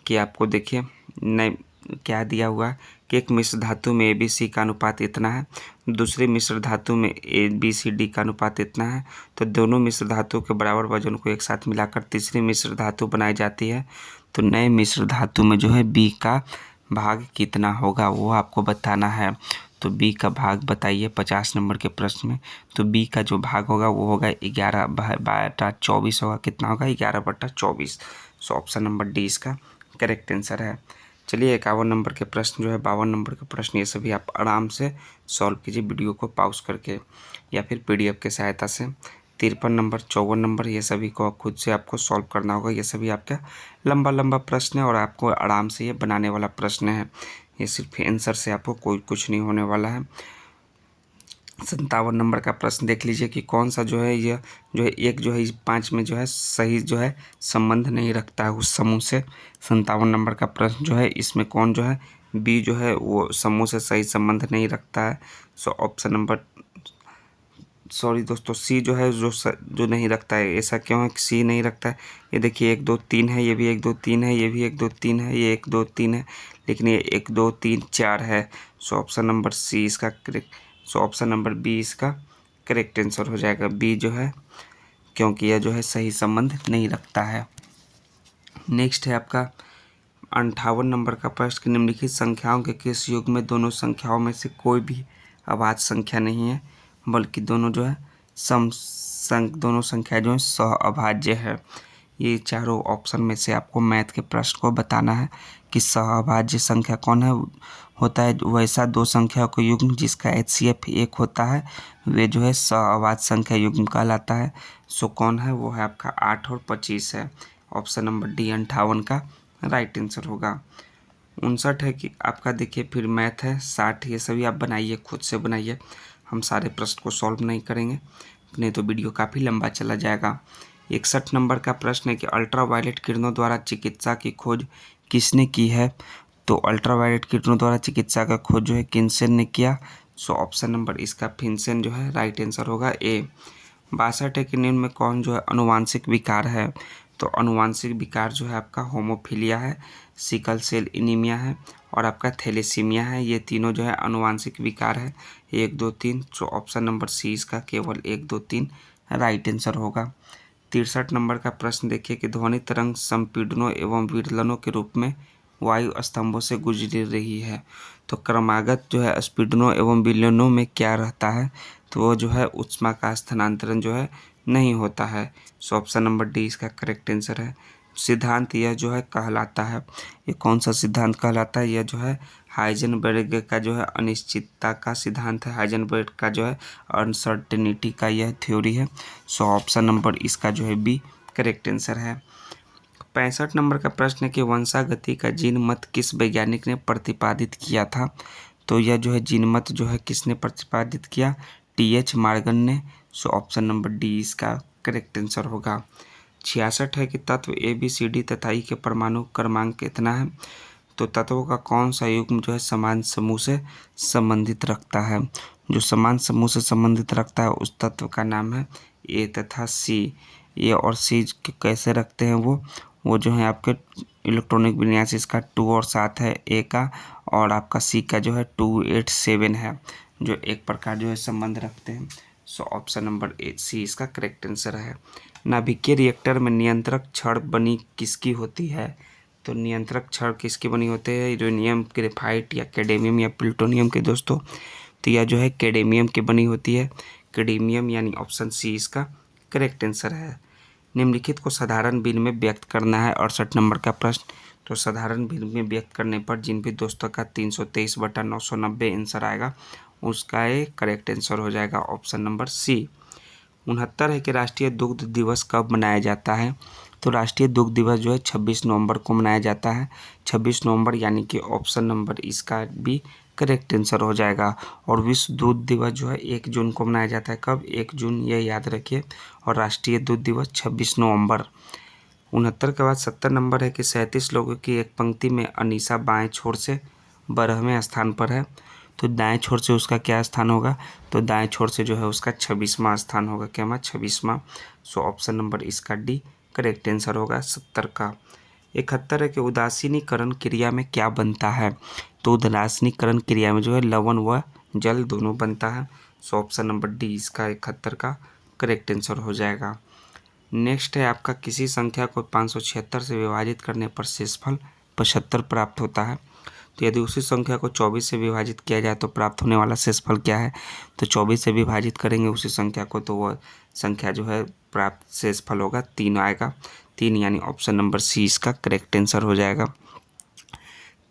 कि आपको देखिए नहीं क्या दिया हुआ है कि एक मिश्र धातु में ABC का अनुपात इतना है, दूसरी मिश्र धातु में ABCD का अनुपात इतना है। तो दोनों मिश्र धातु के बराबर वजन को एक साथ मिलाकर तीसरी मिश्र धातु बनाई जाती है। तो नए मिश्र धातु में जो है B का भाग कितना होगा वो आपको बताना है। तो B का भाग बताइए 50 नंबर के प्रश्न में। तो B का जो भाग होगा वो होगा 11/24 होगा। कितना होगा? 11/24। सो ऑप्शन नंबर डी इसका करेक्ट आंसर है। चलिए 51 नंबर के प्रश्न जो है, 52 नंबर के प्रश्न, ये सभी आप आराम से सॉल्व कीजिए वीडियो को पॉज करके या फिर PDF की सहायता से। 53 नंबर, 54 नंबर, ये सभी को खुद से आपको सॉल्व करना होगा। ये सभी आपका लंबा लंबा प्रश्न है और आपको आराम से ये बनाने वाला प्रश्न है। ये सिर्फ आंसर से आपको कोई कुछ नहीं होने वाला है। 57 नंबर का प्रश्न देख लीजिए कि कौन सा जो है ये जो है एक जो है इस 5 में जो है सही जो है संबंध नहीं रखता है उस समूह से। 57 नंबर का प्रश्न जो है इसमें कौन जो है बी जो है वो समूह से सही संबंध नहीं रखता है। सो ऑप्शन नंबर सॉरी दोस्तों, सी जो है जो नहीं रखता है। ऐसा क्यों है कि सी नहीं रखता है? ये देखिए 1 2 3 है, ये भी 1 2 3 है, ये भी 1 2 3 है, ये 1 2 3 है, लेकिन ये 1 2 3 4 है। सो ऑप्शन नंबर सी इसका correct, so option number B इसका करेक्ट आंसर हो जाएगा। बी जो है क्योंकि यह जो है सही संबंध नहीं रखता है। नेक्स्ट है आपका 58 नंबर का प्रश्न, निम्नलिखित संख्याओं के किस युग में दोनों संख्याओं में से कोई भी अभाज्य संख्या नहीं है, बल्कि दोनों जो है दोनों संख्या जो है सह अभाज्य है। ये चारों ऑप्शन में से आपको मैथ के प्रश्न को बताना है कि सह अभाज्य संख्या कौन है। होता है वैसा दो संख्याओं का युग्म जिसका HCF 1 होता है, वे जो है सह अभाज्य संख्या युग्म कहलाता है। सो कौन है? वो है आपका 8 और 25 है। ऑप्शन नंबर डी 58 का राइट आंसर होगा। 59 है कि आपका देखिए फिर मैथ है। 60 ये सभी आप बनाइए, खुद से बनाइए, हम सारे प्रश्न को सॉल्व नहीं करेंगे, नहीं तो वीडियो काफ़ी लंबा चला जाएगा। 61 नंबर का प्रश्न है कि अल्ट्रावायलेट किरणों द्वारा चिकित्सा की खोज किसने की है? तो अल्ट्रावायलेट किरणों द्वारा चिकित्सा का खोज जो है किन्सेन ने किया। सो ऑप्शन नंबर इसका फिन्सेन जो है राइट आंसर होगा ए। 62 है कि निम्न में कौन जो है अनुवांशिक विकार है? तो अनुवांशिक विकार जो है आपका होमोफीलिया है, सिकल सेल एनीमिया है और आपका थैलेसीमिया है। ये तीनों जो है अनुवांशिक विकार है। 1 2 3, तो ऑप्शन नंबर सी इसका केवल 1 2 3 राइट आंसर होगा। 63 नंबर का प्रश्न देखिए कि ध्वनि तरंग संपीड़नों एवं विदलनों के रूप में वायु स्तंभों से गुजर रही है, तो क्रमागत जो है स्पीडनों एवं विलयनों में क्या रहता है? तो वो जो है ऊष्मा का स्थानांतरण जो है नहीं होता है। सो ऑप्शन नंबर डी इसका करेक्ट आंसर है। सिद्धांत यह जो है कहलाता है, ये कौन सा सिद्धांत कहलाता है? यह जो है हाइजेनबर्ग का जो है अनिश्चितता का सिद्धांत है। हाइजेनबर्ग का जो है अनसर्टेनिटी का यह थ्योरी है। सो ऑप्शन नंबर इसका जो है बी करेक्ट आंसर है। 65 नंबर का प्रश्न है कि वंशागति का जीन मत किस वैज्ञानिक ने प्रतिपादित किया था? तो यह जो है जीन मत जो है किसने प्रतिपादित किया? TH मॉर्गन ने। सो ऑप्शन नंबर डी इसका करेक्ट आंसर होगा। 66 है कि तत्व ABCD तथा E के परमाणु क्रमांक कितना है? तो तत्वों का कौन सा युग्म जो है समान समूह से संबंधित रखता है? जो समान समूह से संबंधित रखता है उस तत्व का नाम है A तथा C। A और C कैसे रखते हैं? वो जो है आपके इलेक्ट्रॉनिक विन्यास इसका 2 और 7 है A का, और आपका C का जो है 2 8 7 है, जो एक प्रकार जो है संबंध रखते हैं। सो ऑप्शन नंबर C इसका करेक्ट आंसर है। नाभिकीय रिएक्टर में नियंत्रक छड़ बनी किसकी होती है? तो नियंत्रक छड़ किसकी बनी होती है? यूरेनियम, ग्रेफाइट या कैडमियम या प्लूटोनियम के दोस्तों? तो यह जो है कैडमियम की बनी होती है। कैडमियम यानी ऑप्शन सी इसका करेक्ट आंसर है। निम्नलिखित को साधारण बिन में व्यक्त करना है। 68 नंबर का प्रश्न, तो साधारण बिन में व्यक्त करने पर जिन भी दोस्तों का 323/990 आंसर आएगा उसका एक करेक्ट आंसर हो जाएगा ऑप्शन नंबर सी। 69 है कि राष्ट्रीय दुग्ध दिवस कब मनाया जाता है? तो राष्ट्रीय दुग्ध दिवस जो है 26 नवंबर को मनाया जाता है। 26 नवंबर यानी कि ऑप्शन नंबर इसका भी करेक्ट आंसर हो जाएगा। और विश्व दूध दिवस जो है 1 जून को मनाया जाता है। कब? 1 जून, यह याद रखिए। और राष्ट्रीय दूध दिवस 26 नवंबर। 69 के बाद 70 नंबर है कि 37 लोगों की एक पंक्ति में अनीसा बाएं छोर से 12वें स्थान पर है, तो दाएं छोर से उसका क्या स्थान होगा? तो दाएं छोर से जो है उसका 26वां स्थान होगा। क्या मैं 26वां? सो ऑप्शन नंबर इसका डी करेक्ट आंसर होगा 70 का। 71 है कि उदासीनीकरण क्रिया में क्या बनता है? तो उदासीनीकरण क्रिया में जो है लवण व जल दोनों बनता है। सो ऑप्शन नंबर डी इसका 71 का करेक्ट आंसर हो जाएगा। नेक्स्ट है आपका किसी संख्या को 576 से विभाजित करने पर शेषफल 75 प्राप्त होता है। तो यदि उसी संख्या को 24 से विभाजित किया जाए तो प्राप्त होने वाला शेषफल क्या है? तो 24 से विभाजित करेंगे उसी संख्या को तो वह संख्या जो है प्राप्त शेषफल होगा 3 आएगा। 3 यानी ऑप्शन नंबर सी इसका करेक्ट आंसर हो जाएगा।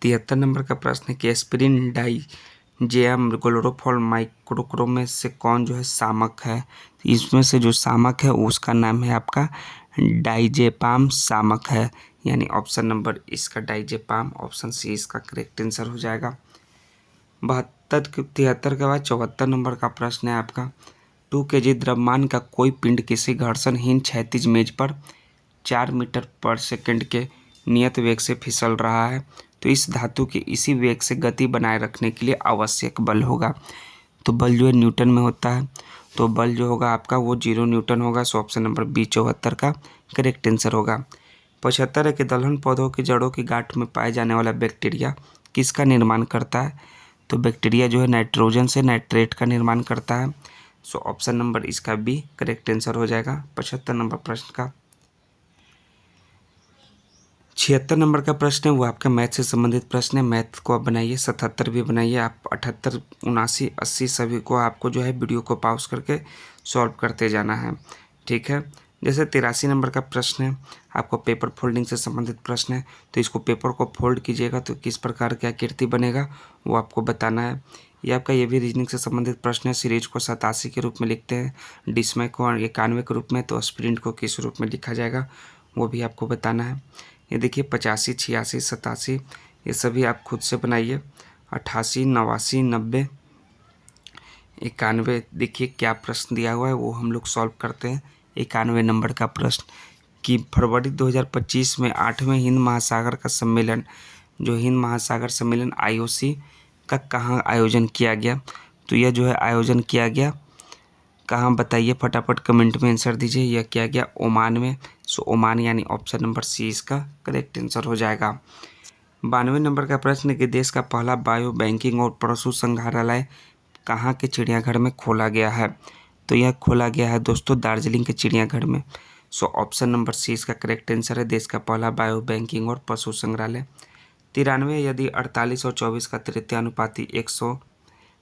73 नंबर का प्रश्न है कि एस्पिरिन डाइजेम क्लोरोफॉल माइक्रोक्रोम में से कौन जो है शामक है। इसमें से जो शामक है उसका नाम है आपका डाइजेपाम शामक है, यानी ऑप्शन नंबर इसका डाइजेपाम, ऑप्शन सी इसका करेक्ट आंसर हो जाएगा। 73 के बाद 74 नंबर का प्रश्न है आपका 2 kg द्रव्यमान का कोई पिंड किसी घर्षणहीन क्षैतिज मेज पर 4 मीटर पर सेकंड के नियत वेग से फिसल रहा है, तो इस धातु के इसी वेग से गति बनाए रखने के लिए आवश्यक बल होगा। तो बल जो है न्यूटन में होता है, तो बल जो होगा आपका वो 0 न्यूटन होगा। सो ऑप्शन नंबर बी 74 का करेक्ट आंसर होगा। 75 है कि दलहन पौधों की जड़ों की गांठ में पाए जाने वाला बैक्टीरिया किसका निर्माण करता है। तो बैक्टीरिया जो है नाइट्रोजन से नाइट्रेट का निर्माण करता है। सो ऑप्शन नंबर इसका बी करेक्ट आंसर हो जाएगा 75 नंबर प्रश्न का। 76 नंबर का प्रश्न है वो आपका मैथ से संबंधित प्रश्न है। मैथ को आप बनाइए, 77 भी बनाइए आप, 78, 79, 80 सभी को आपको जो है वीडियो को पॉज करके सॉल्व करते जाना है, ठीक है। जैसे 83 नंबर का प्रश्न है आपको पेपर फोल्डिंग से संबंधित प्रश्न है, तो इसको पेपर को फोल्ड कीजिएगा तो किस प्रकार की आकृति बनेगा वो आपको बताना है। ये आपका ये भी रीजनिंग से संबंधित प्रश्न है। सीरीज को 87 के रूप में लिखते हैं, डिसमय को 91 के रूप में, तो स्प्रिंट को किस रूप में लिखा जाएगा वो भी आपको बताना है। ये देखिए 85, 86, 87 ये सभी आप खुद से बनाइए। 88, 89, 90, 91 देखिए क्या प्रश्न दिया हुआ है वो हम लोग सॉल्व करते हैं। 91 नंबर का प्रश्न कि फरवरी 2025 में 8वें हिंद महासागर का सम्मेलन, जो हिंद महासागर सम्मेलन IOC का कहाँ आयोजन किया गया। तो यह जो है आयोजन किया गया कहाँ बताइए, फटाफट कमेंट में आंसर दीजिए। यह किया गया ओमान में। सो ओमान यानी ऑप्शन नंबर सी इसका करेक्ट आंसर हो जाएगा। 92 नंबर का प्रश्न है कि देश का पहला बायो बैंकिंग और पशु संग्रहालय कहाँ के चिड़ियाघर में खोला गया है। तो यह खोला गया है दोस्तों दार्जिलिंग के चिड़ियाघर में। सो ऑप्शन नंबर सी इसका करेक्ट आंसर है, देश का पहला बायो बैंकिंग और पशु संग्रहालय। 93 यदि 48 और 24 का तृतीयानुपाती 100,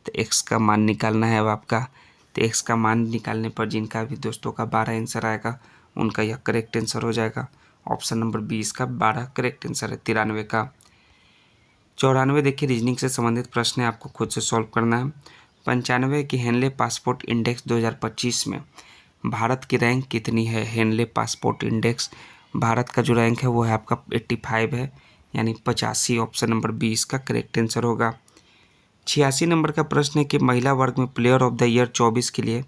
तो एक्स का मान निकालना है अब आपका। तो एक्स का मान निकालने पर जिनका भी दोस्तों का 12 आंसर आएगा उनका यह करेक्ट आंसर हो जाएगा। ऑप्शन नंबर 20 का 12 करेक्ट आंसर है 93 का। 94 देखिए रीजनिंग से संबंधित प्रश्न है, आपको खुद से सॉल्व करना है। 95 की हेनले पासपोर्ट इंडेक्स 2025 में भारत की रैंक कितनी है। हेनले पासपोर्ट इंडेक्स भारत का जो रैंक है वो है आपका 85 है, यानी 85। ऑप्शन नंबर 20 का करेक्ट आंसर होगा। 86 नंबर का प्रश्न है कि महिला वर्ग में प्लेयर ऑफ द ईयर 24 के लिए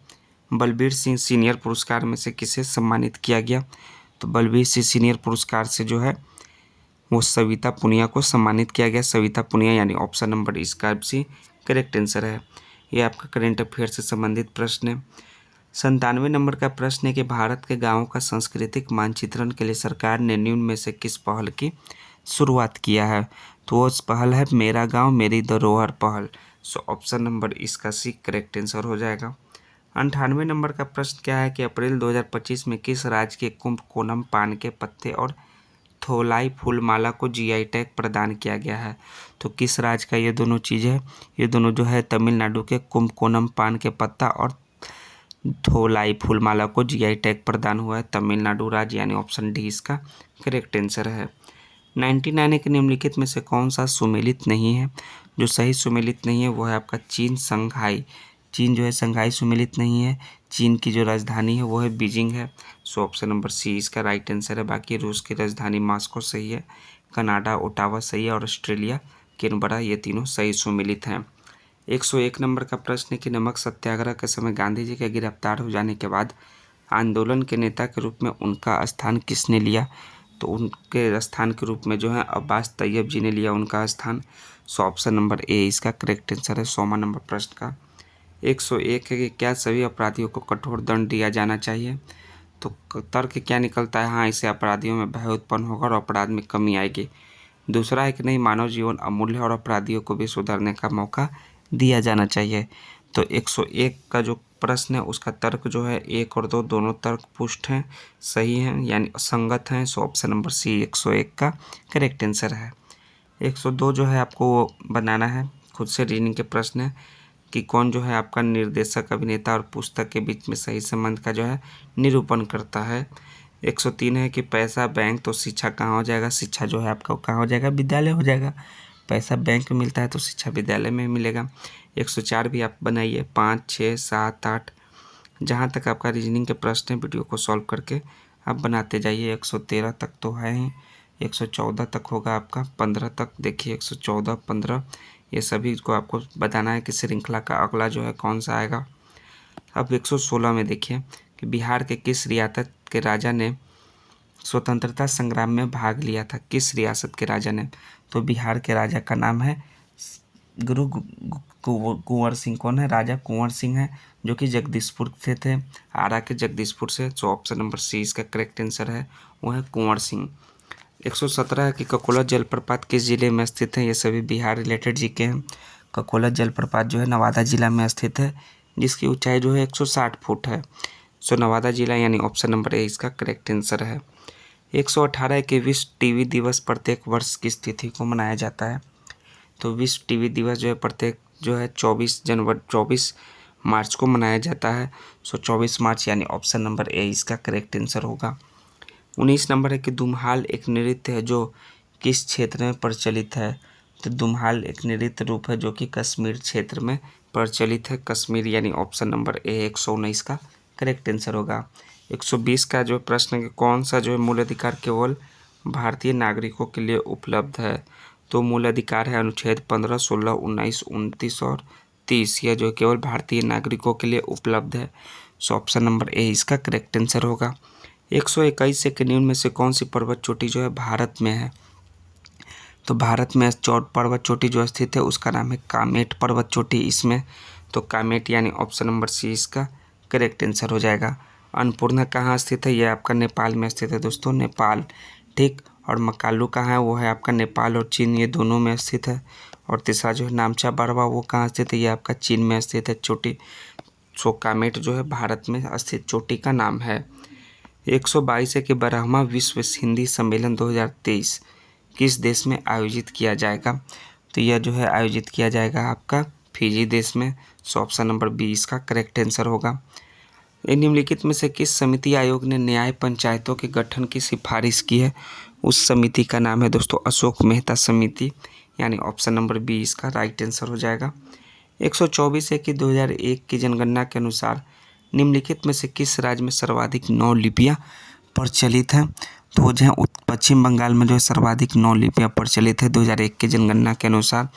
बलबीर सिंह सीनियर पुरस्कार में से किसे सम्मानित किया गया। तो बलबीर सिंह सीनियर पुरस्कार से जो है वो सविता पुनिया को सम्मानित किया गया। सविता पुनिया यानी ऑप्शन नंबर इसका सी करेक्ट आंसर है। ये आपका करेंट अफेयर से संबंधित प्रश्न है। 97 नंबर का प्रश्न है कि भारत के गाँवों का सांस्कृतिक मानचित्रण के लिए सरकार ने निम्न में से किस पहल की शुरुआत किया है। तो वो पहल है मेरा गांव मेरी धरोहर पहल। सो ऑप्शन नंबर इसका सी करेक्ट आंसर हो जाएगा। 98 नंबर का प्रश्न क्या है कि अप्रैल 2025 में किस राज्य के कुंभकोनम पान के पत्ते और थोलाई फूलमाला को GI टैग प्रदान किया गया है। तो किस राज्य का ये दोनों चीज़ है, ये दोनों जो है तमिलनाडु के कुंभकोनम पान के पत्ता और थोलाई फूलमाला को GI टैग प्रदान हुआ है तमिलनाडु राज्य, यानी ऑप्शन डी इसका करेक्ट आंसर है। 99 के निम्नलिखित में से कौन सा सुमेलित नहीं है। जो सही सुमेलित नहीं है वो है आपका चीन संघाई। चीन जो है संघाई सुमेलित नहीं है। चीन की जो राजधानी है वो है बीजिंग है। सो ऑप्शन नंबर सी इसका राइट आंसर है। बाकी रूस की राजधानी मॉस्को सही है, कनाडा ओटावा सही है और ऑस्ट्रेलिया कैनबरा, ये तीनों सही सुमेलित हैं। 101 नंबर का प्रश्न है कि नमक सत्याग्रह के समय गांधी जी के गिरफ्तार हो जाने के बाद आंदोलन के नेता के रूप में उनका स्थान किसने लिया। तो उनके स्थान के रूप में जो है अब्बास तैयब जी ने लिया उनका स्थान। सो ऑप्शन नंबर ए इसका करेक्ट आंसर है 100वां नंबर प्रश्न का। 101 है कि क्या सभी अपराधियों को कठोर दंड दिया जाना चाहिए। तो तर्क क्या निकलता है, हाँ इससे अपराधियों में भय उत्पन्न होगा और अपराध में कमी आएगी। दूसरा है कि नहीं मानव जीवन अमूल्य और अपराधियों को भी सुधरने का मौका दिया जाना चाहिए। तो 101 का जो प्रश्न है उसका तर्क जो है 1 और 2 दोनों तर्क पुष्ट हैं, सही हैं यानी संगत हैं। सो ऑप्शन नंबर सी 101 का करेक्ट आंसर है। 102 जो है आपको बनाना है, खुद से रीजनिंग के प्रश्न है कि कौन जो है आपका निर्देशक अभिनेता और पुस्तक के बीच में सही संबंध का जो है निरूपण करता है। 103 है कि पैसा बैंक तो शिक्षा कहाँ हो जाएगा। शिक्षा जो है आपका कहाँ हो जाएगा, विद्यालय हो जाएगा। पैसा बैंक में मिलता है तो शिक्षा विद्यालय में मिलेगा। 104 भी आप बनाइए। 5, 6, 7, 8 जहाँ तक आपका रीजनिंग के प्रश्न है वीडियो को सॉल्व करके आप बनाते जाइए। 113 तक तो है ही, 114 तक होगा आपका, 15 तक देखिए, 114, 15 ये सभी को आपको बताना है कि श्रृंखला का अगला जो है कौन सा आएगा। अब 116 में देखिए कि बिहार के किस रियासत के राजा ने स्वतंत्रता संग्राम में भाग लिया था। किस रियासत के राजा ने? तो बिहार के राजा का नाम है गुरु कुंवर सिंह। कौन है? राजा कुंवर सिंह है, जो कि जगदीशपुर से थे, आरा के जगदीशपुर से। तो ऑप्शन नंबर सी इसका करेक्ट आंसर है, वो है कुंवर सिंह। 117 है कि ककोला जलप्रपात किस जिले में स्थित है। ये सभी बिहार रिलेटेड जीके हैं। ककोला जलप्रपात जो है नवादा जिला में स्थित है, जिसकी ऊंचाई जो है 160 फुट है। सो नवादा जिला यानी ऑप्शन नंबर ए इसका करेक्ट आंसर है। 118 के विश्व टीवी दिवस प्रत्येक वर्ष किस तिथि को मनाया जाता है। तो विश्व टीवी दिवस जो है प्रत्येक जो है 24 मार्च को मनाया जाता है। सो 24 मार्च यानी ऑप्शन नंबर ए इसका करेक्ट आंसर होगा। 19 नंबर है कि धूमहाल एक नृत्य है जो किस क्षेत्र में प्रचलित है। तो धूमहाल एक नृत्य रूप है जो कि कश्मीर क्षेत्र में प्रचलित है। कश्मीर यानी ऑप्शन नंबर ए 119 का करेक्ट आंसर होगा। 120 का जो प्रश्न है कि कौन सा जो है मूल अधिकार केवल भारतीय नागरिकों के लिए उपलब्ध है। तो मूल अधिकार है अनुच्छेद 15, 16, 19, 29 और 30। यह जो केवल भारतीय नागरिकों के लिए उपलब्ध है। सो ऑप्शन नंबर ए इसका करेक्ट आंसर होगा। 121 से निम्न में से कौन सी पर्वत चोटी जो है भारत में है। तो भारत में पर्वत चोटी जो स्थित है उसका नाम है कामेट पर्वत चोटी इसमें। तो कामेट यानी ऑप्शन नंबर सी इसका करेक्ट आंसर हो जाएगा। अन्नपूर्णा कहाँ स्थित है? यह आपका नेपाल में स्थित है दोस्तों, नेपाल, ठीक। और मकालू कहाँ है? वो है आपका नेपाल और चीन, ये दोनों में स्थित है। और तीसरा जो है नामचा बरवा वो कहाँ स्थित है? ये आपका चीन में स्थित है चोटी। सो कामेट जो है भारत में स्थित चोटी का नाम है। 122 है कि 12वां विश्व हिंदी सम्मेलन 2023 किस देश में आयोजित किया जाएगा। तो यह जो है आयोजित किया जाएगा आपका फिजी देश में। सो ऑप्शन नंबर बी इसका करेक्ट आंसर होगा। निम्नलिखित में से किस समिति आयोग ने न्याय पंचायतों के गठन की सिफारिश की है। उस समिति का नाम है दोस्तों अशोक मेहता समिति, यानी ऑप्शन नंबर बी इसका राइट आंसर हो जाएगा। 124 है कि 2001 की जनगणना के अनुसार निम्नलिखित में से किस राज्य में सर्वाधिक 9 लिपियाँ प्रचलित हैं। तो वो जो है पश्चिम बंगाल में जो है सर्वाधिक 9 लिपियाँ प्रचलित है 2001 की जनगणना के अनुसार,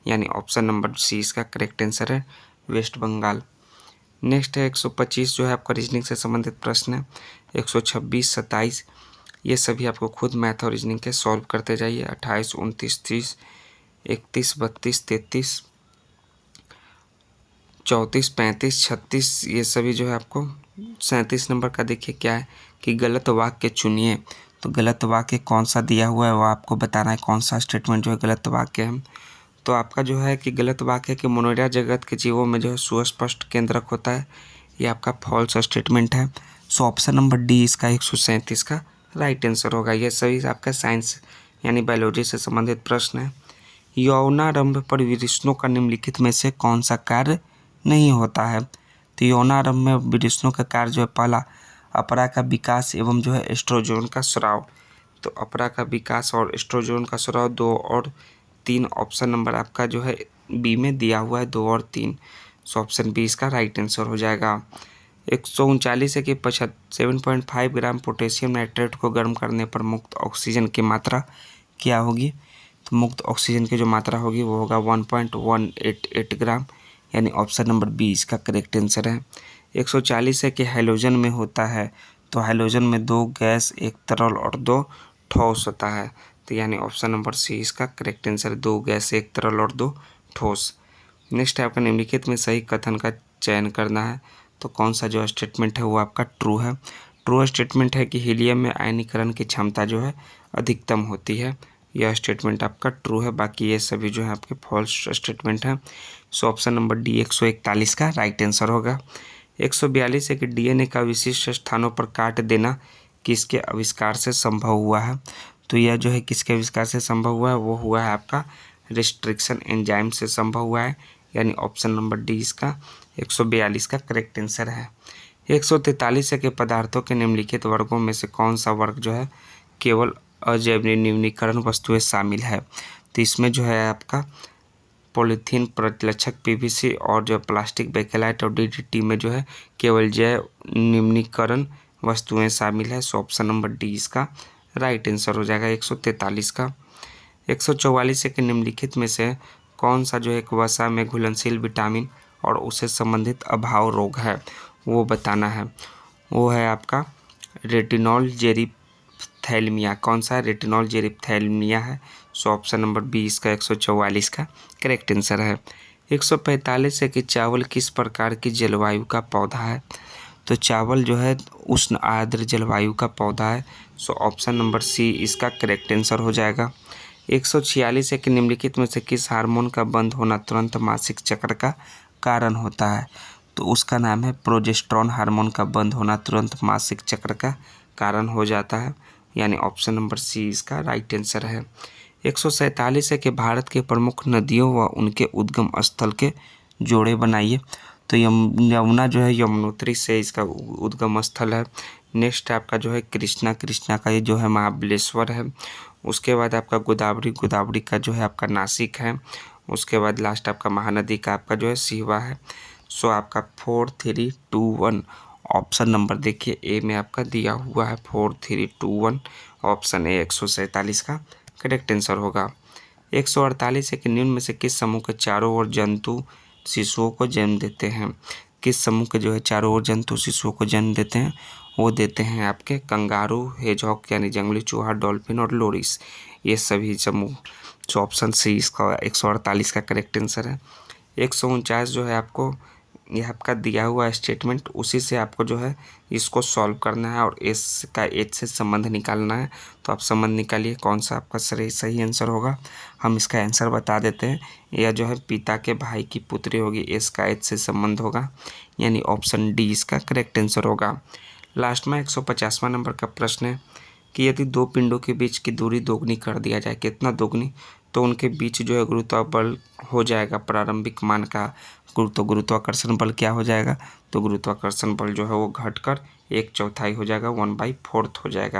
यानी ऑप्शन नंबर सी इसका करेक्ट आंसर है, वेस्ट बंगाल। नेक्स्ट है 125 जो है आपका रीजनिंग से संबंधित प्रश्न है। 126, 27 ये सभी आपको खुद मैथ और रीजनिंग के सॉल्व करते जाइए। 28, 29, 30, 31, 32, 33, 34, 35, 36 ये सभी जो है आपको 37 नंबर का देखिए क्या है कि गलत वाक्य चुनिए। तो गलत वाक्य कौन सा दिया हुआ है वो आपको बताना है, कौन सा स्टेटमेंट जो है गलत वाक्य है। तो आपका जो है कि गलत वाक्य कि मनोरंजन जगत के जीवों में जो है सुस्पष्ट केंद्रक होता है, ये आपका फॉल्स स्टेटमेंट है। सो ऑप्शन नंबर डी इसका 137 का राइट आंसर होगा। ये सभी आपका साइंस यानी बायोलॉजी से संबंधित प्रश्न है। यौनारंभ पर विरिष्णों का निम्नलिखित में से कौन सा कार्य नहीं होता है। तो यौनारंभ में विरिष्णों का कार्य जो है पहला अपरा का विकास एवं जो है एस्ट्रोजन का स्राव। तो अपरा का विकास और एस्ट्रोजन का स्राव 2 और 3 ऑप्शन नंबर आपका जो है बी में दिया हुआ है 2 और 3। सो ऑप्शन बी इसका राइट आंसर हो जाएगा। 139 है कि 7.5 ग्राम पोटेशियम नाइट्रेट को गर्म करने पर मुक्त ऑक्सीजन की मात्रा क्या होगी। तो मुक्त ऑक्सीजन की जो मात्रा होगी वो होगा 1.188 ग्राम, यानी ऑप्शन नंबर बी इसका करेक्ट आंसर है। 140 है कि हैलोजन में होता है। तो हैलोजन में 2 गैस, 1 तरल और 2 ठोस होता है। तो यानी ऑप्शन नंबर सी इसका करेक्ट आंसर, 2 गैस, 1 तरल और 2 ठोस। नेक्स्ट है आपका निम्नलिखित में सही कथन का चयन करना है। तो कौन सा जो स्टेटमेंट है वो आपका ट्रू है। ट्रू स्टेटमेंट है कि हीलियम में आयनीकरण की क्षमता जो है अधिकतम होती है। यह स्टेटमेंट आपका ट्रू है, बाकी ये सभी जो है आपके फॉल्स स्टेटमेंट हैं। सो ऑप्शन नंबर डी 141 का राइट आंसर होगा। 142 है कि डीएनए का विशिष्ट स्थानों पर काट देना किसके आविष्कार से संभव हुआ है। तो यह जो है किसके आविष्कार से संभव हुआ है, वो हुआ है आपका रिस्ट्रिक्शन एंजाइम से संभव हुआ है, यानी ऑप्शन नंबर डी इसका 142 का करेक्ट आंसर है। 143 है कि पदार्थों के निम्नलिखित वर्गों में से कौन सा वर्ग जो है केवल अजैव न्यूनीकरण वस्तुएं शामिल है। तो इसमें जो है आपका पॉलीथीन, प्रतिलक्षक, पीवीसी और जो प्लास्टिक, बेकेलाइट और डीडीटी में जो है केवल जैव निम्नीकरण वस्तुएं शामिल है। सो ऑप्शन नंबर डी इसका राइट आंसर हो जाएगा 143 का। 144 है कि निम्नलिखित में से कौन सा जो है एक वसा में घुलनशील विटामिन और उससे संबंधित अभाव रोग है वो बताना है। वो है आपका रेटिनॉल जेरिप्थैल्मिया। कौन सा रेटिनॉल जेरिप्थैल्मिया है। सो ऑप्शन नंबर बी इसका 144 का करेक्ट आंसर है। 145 है कि चावल किस प्रकार की जलवायु का पौधा है। तो चावल जो है उष्ण आर्द्र जलवायु का पौधा है। सो ऑप्शन नंबर सी इसका करेक्ट आंसर हो जाएगा। 146 है कि निम्नलिखित में से किस हार्मोन का बंद होना तुरंत मासिक चक्र का कारण होता है। तो उसका नाम है प्रोजेस्टेरॉन हार्मोन का बंद होना तुरंत मासिक चक्र का कारण हो जाता है, यानी ऑप्शन नंबर सी इसका राइट आंसर है। 147 है कि भारत के प्रमुख नदियों व उनके उद्गम स्थल के जोड़े बनाइए। तो यमुना जो है यमुनोत्री से इसका उद्गम स्थल है। नेक्स्ट आपका जो है कृष्णा, कृष्णा का ये जो है महाबलेश्वर है। उसके बाद आपका गोदावरी, गोदावरी का जो है आपका नासिक है। उसके बाद लास्ट आपका महानदी का आपका जो है सिहवा है। सो आपका 4 3 2 1 ऑप्शन नंबर देखिए ए में आपका दिया हुआ है 4 3 2 1 ऑप्शन ए 147 का करेक्ट आंसर होगा। 148 है कि निम्न में से किस समूह के चारों ओर जंतु शिशुओं को जन्म देते हैं। किस समूह के जो है चारों ओर जंतु शिशुओं को जन्म देते हैं। वो देते हैं आपके कंगारू, हेजहॉग यानी जंगली चूहा, डॉल्फिन और लोरिस, ये सभी समूह। सो ऑप्शन सी इसका 148 का करेक्ट आंसर है। 149 जो है आपको यह आपका दिया हुआ स्टेटमेंट, उसी से आपको जो है इसको सॉल्व करना है और एस का एच से संबंध निकालना है। तो आप संबंध निकालिए कौन सा आपका सही आंसर होगा। हम इसका आंसर बता देते हैं। यह जो है पिता के भाई की पुत्री होगी, एस का एच से संबंध होगा, यानी ऑप्शन डी इसका करेक्ट आंसर होगा। लास्ट में 150वां नंबर का प्रश्न है कि यदि दो पिंडों के बीच की दूरी दोगुनी कर दिया जाए, कितना दोगुनी, तो उनके बीच जो है गुरुत्वाकर्षण बल हो जाएगा प्रारंभिक मान का। तो गुरुत्वाकर्षण बल क्या हो जाएगा। तो गुरुत्वाकर्षण बल जो है वो घटकर 1/4 हो जाएगा, 1/4 हो जाएगा,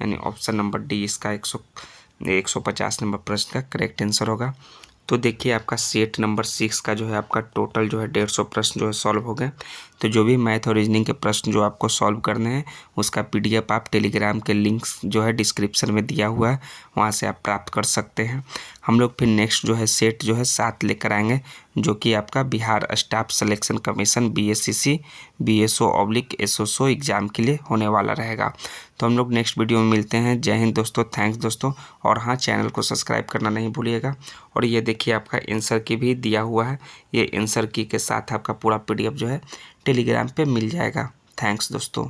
यानी ऑप्शन नंबर डी इसका 150 नंबर प्रश्न का करेक्ट आंसर होगा। तो देखिए आपका सेट नंबर 6 का जो है आपका टोटल जो है 150 प्रश्न जो है सॉल्व हो गए। तो जो भी मैथ और रीजनिंग के प्रश्न जो आपको सॉल्व करने हैं उसका पीडीएफ आप टेलीग्राम के लिंक्स जो है डिस्क्रिप्शन में दिया हुआ है, वहाँ से आप प्राप्त कर सकते हैं। हम लोग फिर नेक्स्ट जो है सेट जो है 7 लेकर आएंगे, जो कि आपका Bihar staff selection commission BSCC BSO/SSO exam के लिए होने वाला रहेगा। तो हम लोग नेक्स्ट वीडियो में मिलते हैं। जय हिंद दोस्तों, थैंक्स दोस्तों। और हाँ, चैनल को सब्सक्राइब करना नहीं भूलिएगा। और ये देखिए आपका आंसर की भी दिया हुआ है, ये आंसर की के साथ आपका पूरा PDF जो है टेलीग्राम पे मिल जाएगा। थैंक्स दोस्तों।